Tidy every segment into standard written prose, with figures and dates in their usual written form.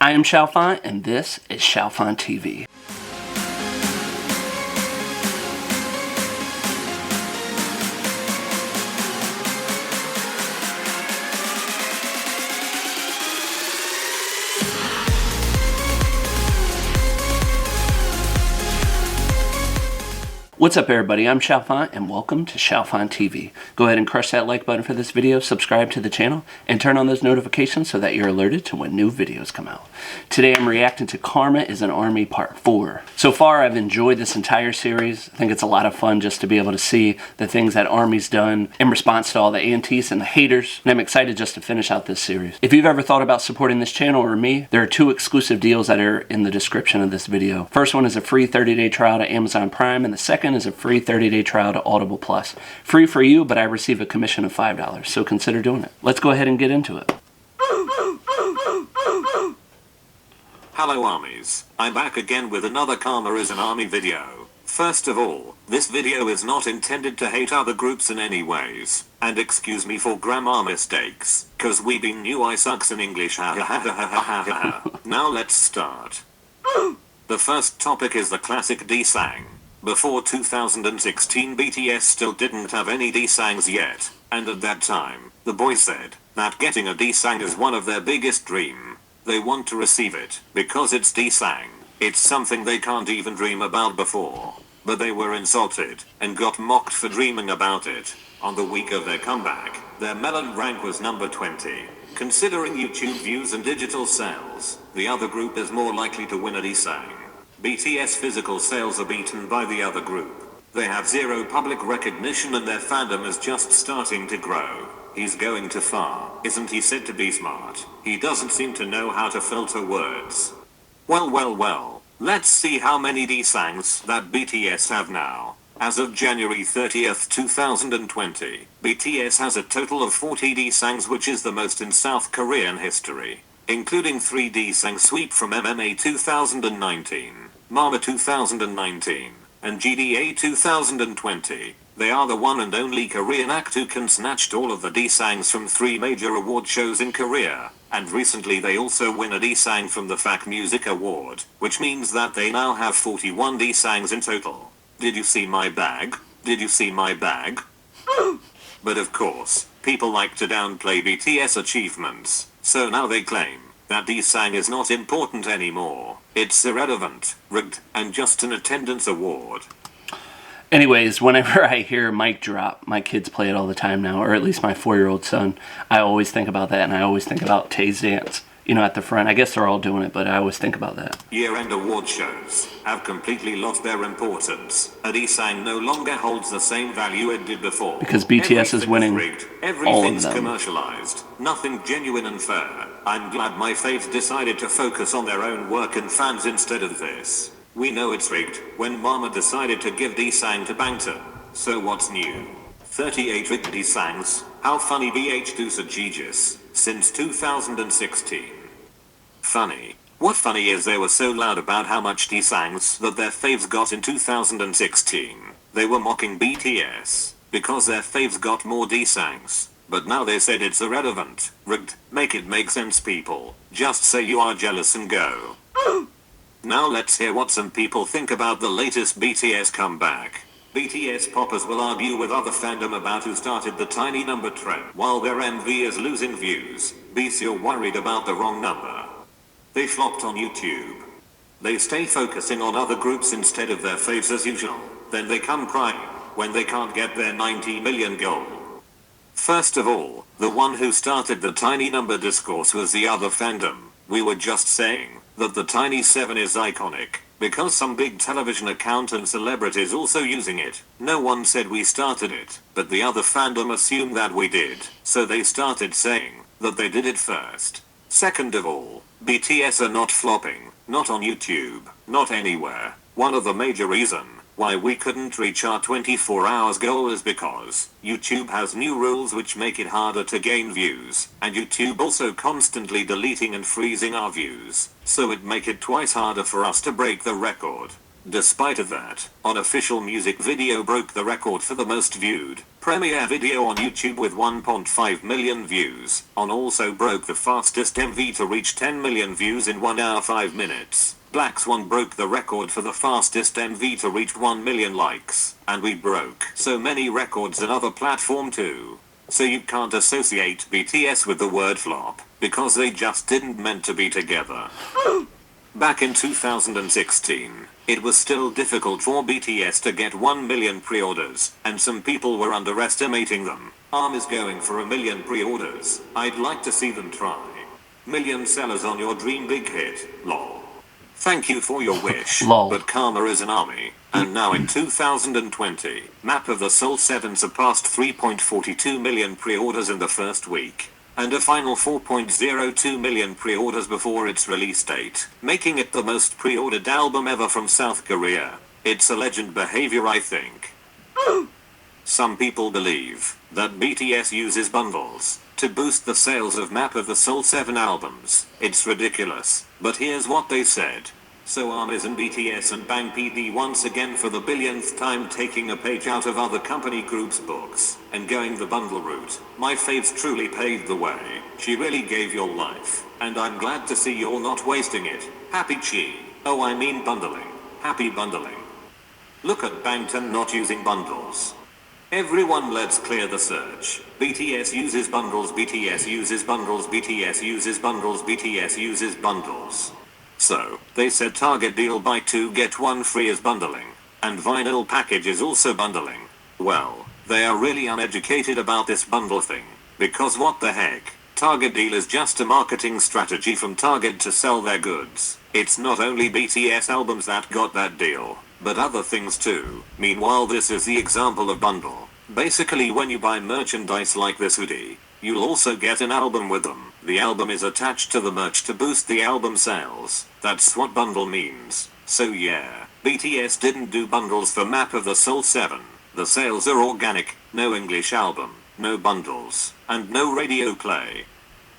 I am Chalfant, and this is Chalfant TV. What's up everybody, I'm Chalfant and welcome to Chalfant TV. Go ahead and crush that like button for this video, subscribe to the channel, and turn on those notifications so that you're alerted to when new videos come out. Today I'm reacting to Karma is an Army Part 4. So far I've enjoyed this entire series. I think it's a lot of fun just to be able to see the things that Army's done in response to all the antis and the haters, and I'm excited just to finish out this series. If you've ever thought about supporting this channel or me, there are two exclusive deals that are in the description of this video. First one is a free 30-day trial to Amazon Prime, and the second is a free 30-day trial to Audible Plus. Free for you, but I receive a commission of $5, so consider doing it. Let's go ahead and get into it. Hello armies, I'm back again with another Karma is an Army video. First of all, this video is not intended to hate other groups in any ways, and excuse me for grammar mistakes, cause we been new I sucks in English ha ha ha ha ha ha. Now let's start. The first topic is the classic D-Sang. Before 2016 BTS still didn't have any D-Sangs yet, and at that time, the boys said that getting a D-Sang is one of their biggest dream. They want to receive it, because it's D-Sang. It's something they can't even dream about before. But they were insulted, and got mocked for dreaming about it. On the week of their comeback, their melon rank was number 20. Considering YouTube views and digital sales, the other group is more likely to win a D-Sang. BTS physical sales are beaten by the other group. They have zero public recognition and their fandom is just starting to grow. He's going too far. Isn't he said to be smart? He doesn't seem to know how to filter words. Well, let's see how many D-Sangs that BTS have now. As of January 30th, 2020, BTS has a total of 40 D-Sangs, which is the most in South Korean history, including 3 D-Sang sweep from MMA 2019. Mama 2019, and GDA 2020. They are the one and only Korean act who can snatch all of the D-Sangs from 3 major award shows in Korea, and recently they also win a D-Sang from the FAK Music Award, which means that they now have 41 D-Sangs in total. Did you see my bag? Did you see my bag? But of course, people like to downplay BTS achievements, so now they claim that D-Sang is not important anymore. It's irrelevant, rigged, and just an attendance award. Anyways, whenever I hear mic drop, my kids play it all the time now, or at least my 4-year-old son, I always think about that, and I always think about Tay's dance. You know, at the front. I guess they're all doing it, but I always think about that. Year-end award shows have completely lost their importance. A D-Sang no longer holds the same value it did before. Because BTS is winning rigged. all of Everything's them. Commercialized. Nothing genuine and fair. I'm glad my faves decided to focus on their own work and fans instead of this. We know it's rigged when Mama decided to give D-Sang to Bangtan. So what's new? 38 rigged D-Sangs. How funny BH do Sagigas since 2016. Funny. What funny is they were so loud about how much D-Sangs that their faves got in 2016. They were mocking BTS because their faves got more D-Sangs. But now they said it's irrelevant, rigged. Make it make sense, people. Just say you are jealous and go. Now let's hear what some people think about the latest BTS comeback. BTS poppers will argue with other fandom about who started the tiny number trend. While their MV is losing views, BTS you're worried about the wrong number. They flopped on YouTube. They stay focusing on other groups instead of their faves as usual. Then they come crying when they can't get their 90 million goal. First of all, the one who started the tiny number discourse was the other fandom. We were just saying that the Tiny 7 is iconic because some big television account and celebrities also using it. No one said we started it, but the other fandom assumed that we did, so they started saying that they did it first. Second of all, BTS are not flopping, not on YouTube, not anywhere. One of the major reasons why we couldn't reach our 24 hours goal is because YouTube has new rules which make it harder to gain views, and YouTube also constantly deleting and freezing our views, so it make it twice harder for us to break the record. Despite of that, Unofficial music video broke the record for the most viewed premiere video on YouTube with 1.5 million views. On also broke the fastest MV to reach 10 million views in 1 hour 5 minutes. Black Swan broke the record for the fastest MV to reach 1 million likes. And we broke so many records on other platform too. So you can't associate BTS with the word flop, because they just didn't meant to be together. Back in 2016, it was still difficult for BTS to get 1 million pre-orders, and some people were underestimating them. ARM is going for 1 million pre-orders. I'd like to see them try. Million sellers on your dream big hit, lol. Thank you for your wish, Lol. but karma is an army. And now in 2020, Map of the Soul 7 surpassed 3.42 million pre-orders in the first week, and a final 4.02 million pre-orders before its release date, making it the most pre-ordered album ever from South Korea. It's a legend behavior, I think. Some people believe that BTS uses bundles to boost the sales of Map of the Soul 7 albums. It's ridiculous, but here's what they said. So ARMYs and BTS and Bang PD once again for the billionth time taking a page out of other company groups' books and going the bundle route. My faves truly paved the way. She really gave your life, and I'm glad to see you're not wasting it. Happy Chi. Oh, I mean bundling. Happy bundling. Look at Bangtan not using bundles. Everyone, let's clear the search. BTS uses bundles, BTS uses bundles, BTS uses bundles, BTS uses bundles. So, they said Target deal buy 2 get 1 free is bundling, and vinyl package is also bundling. Well, they are really uneducated about this bundle thing, because what the heck? Target deal is just a marketing strategy from Target to sell their goods. It's not only BTS albums that got that deal, but other things too. Meanwhile, this is the example of bundle. Basically, when you buy merchandise like this hoodie, you'll also get an album with them. The album is attached to the merch to boost the album sales. That's what bundle means. So yeah, BTS didn't do bundles for Map of the Soul 7. The sales are organic, no English album, no bundles, and no radio play.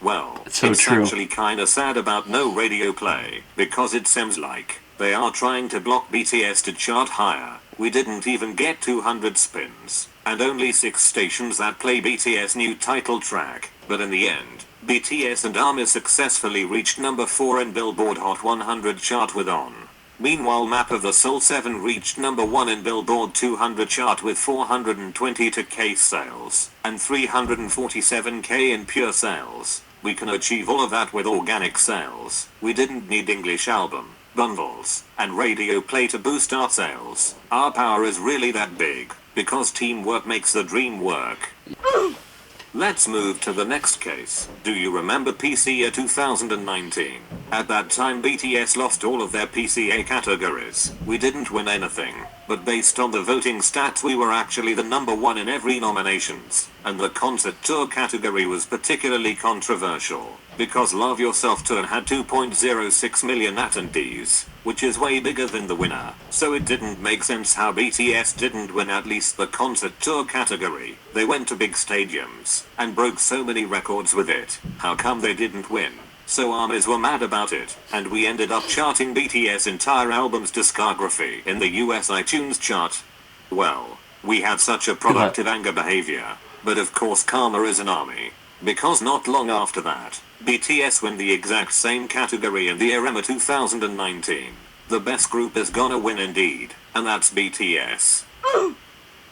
Well, it's true. Actually kinda sad about no radio play, because it seems like they are trying to block BTS to chart higher. We didn't even get 200 spins, and only 6 stations that play BTS new title track, but in the end, BTS and ARMY successfully reached number 4 in Billboard Hot 100 chart with On. Meanwhile, Map of the Soul 7 reached number 1 in Billboard 200 chart with 422k sales, and 347k in pure sales. We can achieve all of that with organic sales. We didn't need English album, bundles, and radio play to boost our sales. Our power is really that big, because teamwork makes the dream work. Let's move to the next case. Do you remember PC year 2019? At that time BTS lost all of their PCA categories. We didn't win anything, but based on the voting stats we were actually the number 1 in every nominations. And the concert tour category was particularly controversial, because Love Yourself Tour had 2.06 million attendees, which is way bigger than the winner. So it didn't make sense how BTS didn't win at least the concert tour category. They went to big stadiums, and broke so many records with it. How come they didn't win? So ARMYs were mad about it, and we ended up charting BTS entire album's discography in the US iTunes chart. Well, we had such a productive anger behavior, but of course karma is an army. Because not long after that, BTS win the exact same category in the EREMA 2019. The best group is gonna win indeed, and that's BTS.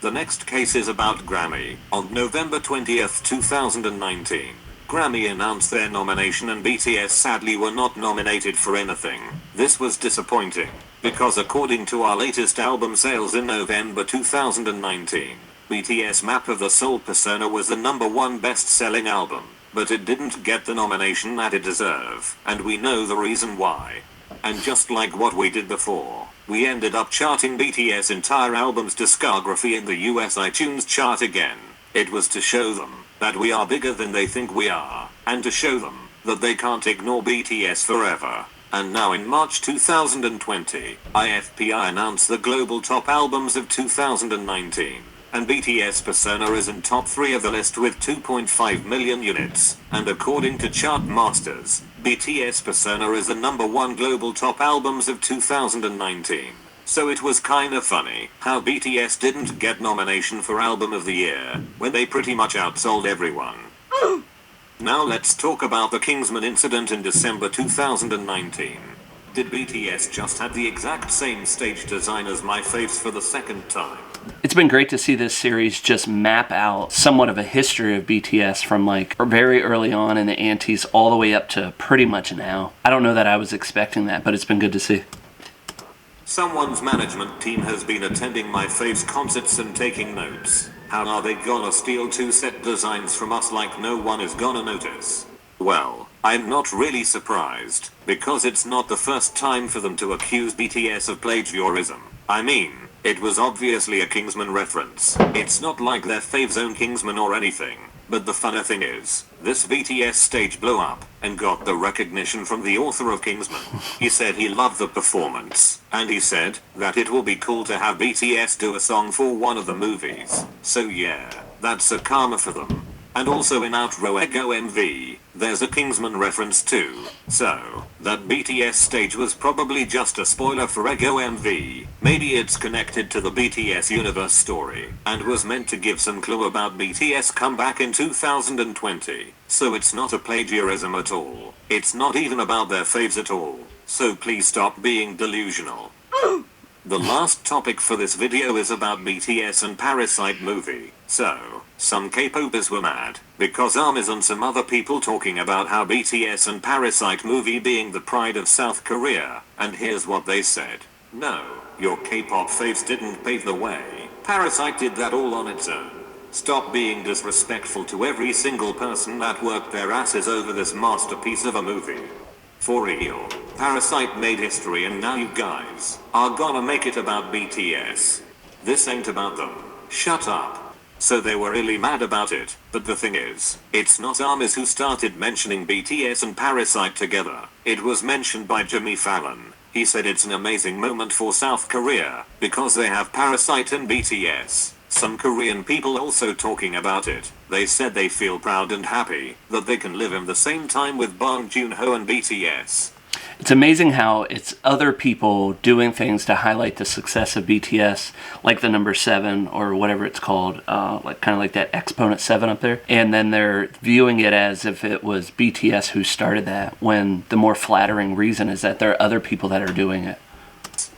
The next case is about Grammy. On November 20th, 2019, Grammy announced their nomination and BTS sadly were not nominated for anything. This was disappointing, because according to our latest album sales in November 2019, BTS Map of the Soul Persona was the number 1 best-selling album, but it didn't get the nomination that it deserved, and we know the reason why. And just like what we did before, we ended up charting BTS entire album's discography in the US iTunes chart again. It was to show them that we are bigger than they think we are, and to show them that they can't ignore BTS forever. And now in March 2020, IFPI announced the global top albums of 2019. And BTS Persona is in top 3 of the list with 2.5 million units, and according to Chart Masters, BTS Persona is the number 1 global top albums of 2019. So it was kinda funny how BTS didn't get nomination for Album of the Year when they pretty much outsold everyone. Now let's talk about the Kingsman incident in December 2019. Did BTS just have the exact same stage design as my faves for the second time? It's been great to see this series just map out somewhat of a history of BTS from like very early on in the antes all the way up to pretty much now. I don't know that I was expecting that, but it's been good to see. Someone's management team has been attending my faves concerts and taking notes. How are they gonna steal two set designs from us like no one is gonna notice? Well, I'm not really surprised, because it's not the first time for them to accuse BTS of plagiarism. I mean, it was obviously a Kingsman reference. It's not like their faves own Kingsman or anything. But the funny thing is, this BTS stage blew up and got the recognition from the author of Kingsman. He said he loved the performance, and he said that it will be cool to have BTS do a song for one of the movies. So yeah, that's a karma for them. And also in Outro Ego MV, there's a Kingsman reference too. So, that BTS stage was probably just a spoiler for Ego MV. Maybe it's connected to the BTS universe story, and was meant to give some clue about BTS comeback in 2020. So it's not a plagiarism at all. It's not even about their faves at all. So please stop being delusional. The last topic for this video is about BTS and Parasite movie. So, some K-popers were mad because ARMYs and some other people talking about how BTS and Parasite movie being the pride of South Korea, and here's what they said. No, your K-pop faves didn't pave the way. Parasite did that all on its own. Stop being disrespectful to every single person that worked their asses over this masterpiece of a movie. For real, Parasite made history and now you guys are gonna make it about BTS. This ain't about them. Shut up. So they were really mad about it, but the thing is, it's not ARMYs who started mentioning BTS and Parasite together. It was mentioned by Jimmy Fallon. He said it's an amazing moment for South Korea, because they have Parasite and BTS. Some Korean people also talking about it. They said they feel proud and happy that they can live in the same time with Bong Joon-ho and BTS. It's amazing how it's other people doing things to highlight the success of BTS, like the number 7 or whatever it's called, like kind of like that exponent 7 up there, and then they're viewing it as if it was BTS who started that, when the more flattering reason is that there are other people that are doing it.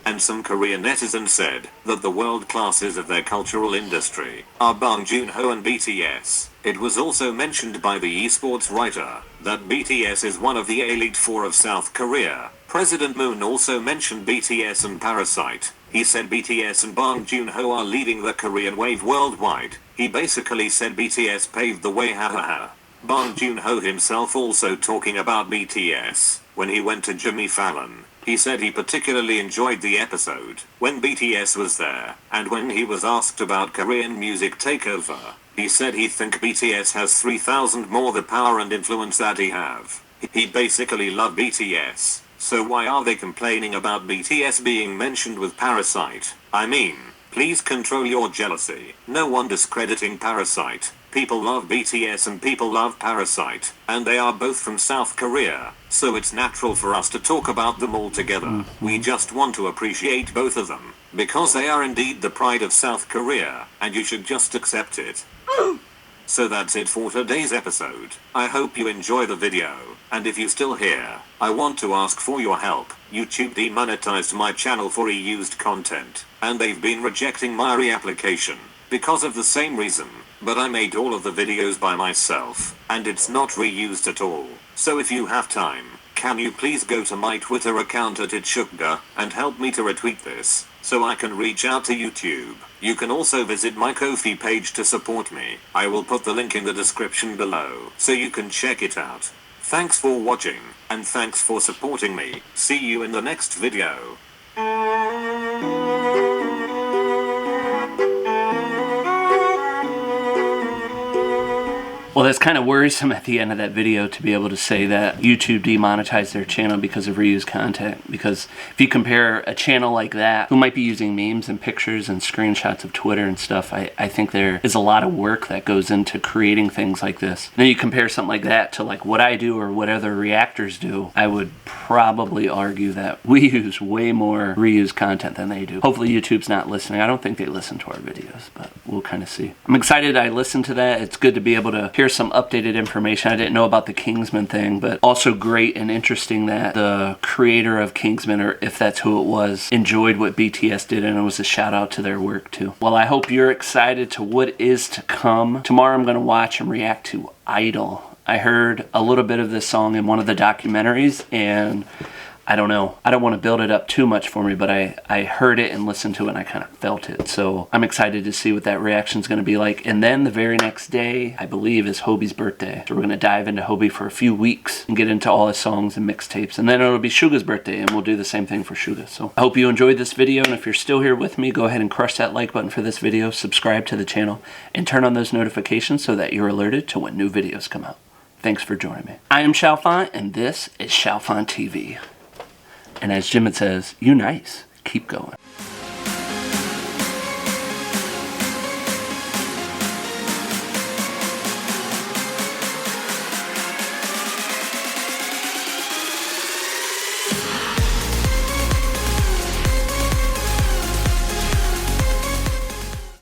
And some Korean netizens said that the world classes of their cultural industry are Bong Joon-ho and BTS. It was also mentioned by the esports writer that BTS is one of the elite 4 of South Korea. President Moon also mentioned BTS and Parasite. He said BTS and Bong Joon-ho are leading the Korean wave worldwide. He basically said BTS paved the way, hahaha. Bong Joon-ho himself also talking about BTS when he went to Jimmy Fallon. He said he particularly enjoyed the episode when BTS was there, and when he was asked about Korean music takeover, he said he think BTS has 3,000 more the power and influence that he have. He basically loved BTS, so why are they complaining about BTS being mentioned with Parasite? I mean, please control your jealousy. No one discrediting Parasite. People love BTS and people love Parasite, and they are both from South Korea, so it's natural for us to talk about them all together. We just want to appreciate both of them, because they are indeed the pride of South Korea, and you should just accept it. So that's it for today's episode. I hope you enjoy the video, and if you're still here, I want to ask for your help. YouTube demonetized my channel for reused content, and they've been rejecting my reapplication because of the same reason. But I made all of the videos by myself, and it's not reused at all. So if you have time, can you please go to my Twitter account at @itshukga and help me to retweet this, so I can reach out to YouTube. You can also visit my Ko-fi page to support me. I will put the link in the description below, so you can check it out. Thanks for watching, and thanks for supporting me. See you in the next video. Well, that's kind of worrisome at the end of that video to be able to say that YouTube demonetized their channel because of reused content. Because if you compare a channel like that, who might be using memes and pictures and screenshots of Twitter and stuff, I think there is a lot of work that goes into creating things like this. And then you compare something like that to like what I do or what other reactors do, I would probably argue that we use way more reused content than they do. Hopefully YouTube's not listening. I don't think they listen to our videos, but we'll kind of see. I'm excited I listened to that. It's good to be able to hear some updated information. I didn't know about the Kingsman thing, but also great and interesting that the creator of Kingsman, or if that's who it was, enjoyed what BTS did, and it was a shout out to their work too. Well, I hope you're excited to what is to come. Tomorrow I'm going to watch and react to Idol. I heard a little bit of this song in one of the documentaries, and I don't know. I don't want to build it up too much for me, but I heard it and listened to it and I kind of felt it. So I'm excited to see what that reaction is going to be like. And then the very next day, I believe, is Hobie's birthday. So we're going to dive into Hobie for a few weeks and get into all his songs and mixtapes. And then it'll be Suga's birthday and we'll do the same thing for Suga. So I hope you enjoyed this video. And if you're still here with me, go ahead and crush that like button for this video, subscribe to the channel, and turn on those notifications so that you're alerted to when new videos come out. Thanks for joining me. I am Chalfant, and this is Chalfant TV. And as Jim says, you nice. Keep going.